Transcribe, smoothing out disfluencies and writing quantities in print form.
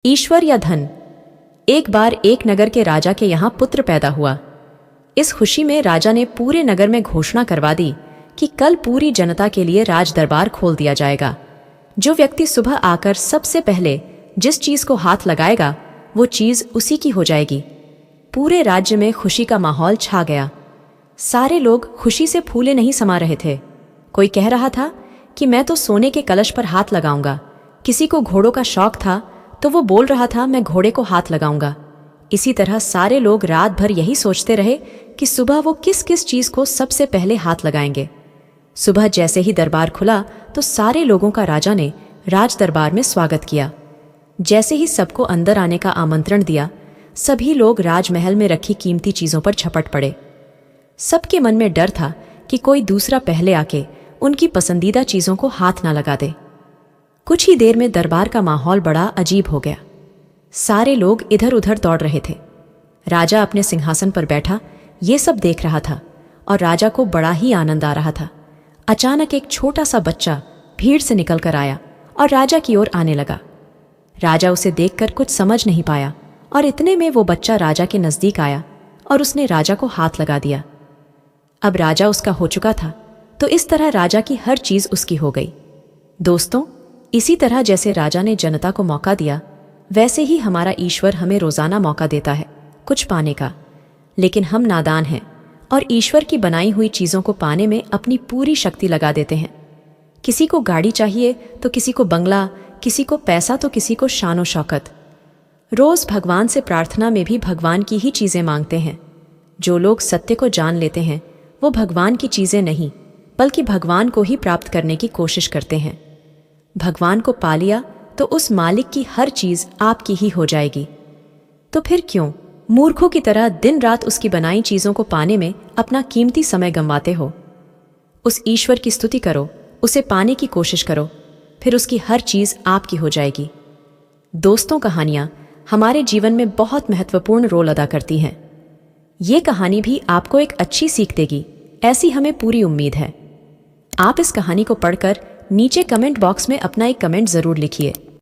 ईश्वर या धन। एक बार एक नगर के राजा के यहाँ पुत्र पैदा हुआ। इस खुशी में राजा ने पूरे नगर में घोषणा करवा दी कि कल पूरी जनता के लिए राज दरबार खोल दिया जाएगा। जो व्यक्ति सुबह आकर सबसे पहले जिस चीज को हाथ लगाएगा वो चीज उसी की हो जाएगी। पूरे राज्य में खुशी का माहौल छा गया। सारे लोग खुशी से फूले नहीं समा रहे थे। कोई कह रहा था कि मैं तो सोने के कलश पर हाथ लगाऊंगा। किसी को घोड़ों का शौक था तो वो बोल रहा था मैं घोड़े को हाथ लगाऊंगा। इसी तरह सारे लोग रात भर यही सोचते रहे कि सुबह वो किस किस चीज को सबसे पहले हाथ लगाएंगे। सुबह जैसे ही दरबार खुला तो सारे लोगों का राजा ने राज दरबार में स्वागत किया। जैसे ही सबको अंदर आने का आमंत्रण दिया, सभी लोग राजमहल में रखी कीमती चीजों पर झपट पड़े। सबके मन में डर था कि कोई दूसरा पहले आके उनकी पसंदीदा चीजों को हाथ ना लगा दे। कुछ ही देर में दरबार का माहौल बड़ा अजीब हो गया। सारे लोग इधर उधर दौड़ रहे थे। राजा अपने सिंहासन पर बैठा ये सब देख रहा था और राजा को बड़ा ही आनंद आ रहा था। अचानक एक छोटा सा बच्चा भीड़ से निकलकर आया और राजा की ओर आने लगा। राजा उसे देखकर कुछ समझ नहीं पाया और इतने में वो बच्चा राजा के नजदीक आया और उसने राजा को हाथ लगा दिया। अब राजा उसका हो चुका था, तो इस तरह राजा की हर चीज उसकी हो गई। दोस्तों, इसी तरह जैसे राजा ने जनता को मौका दिया, वैसे ही हमारा ईश्वर हमें रोजाना मौका देता है कुछ पाने का। लेकिन हम नादान हैं और ईश्वर की बनाई हुई चीजों को पाने में अपनी पूरी शक्ति लगा देते हैं। किसी को गाड़ी चाहिए तो किसी को बंगला, किसी को पैसा तो किसी को शानो शौकत। रोज भगवान से प्रार्थना में भी भगवान की ही चीजें मांगते हैं। जो लोग सत्य को जान लेते हैं वो भगवान की चीजें नहीं बल्कि भगवान को ही प्राप्त करने की कोशिश करते हैं। भगवान को पा लिया तो उस मालिक की हर चीज आपकी ही हो जाएगी। तो फिर क्यों मूर्खों की तरह दिन रात उसकी बनाई चीजों को पाने में अपना कीमती समय गंवाते हो? उस ईश्वर की स्तुति करो, उसे पाने की कोशिश करो, फिर उसकी हर चीज आपकी हो जाएगी। दोस्तों, कहानियां हमारे जीवन में बहुत महत्वपूर्ण रोल अदा करती हैं। ये कहानी भी आपको एक अच्छी सीख देगी, ऐसी हमें पूरी उम्मीद है। आप इस कहानी को पढ़कर नीचे कमेंट बॉक्स में अपना एक कमेंट जरूर लिखिए।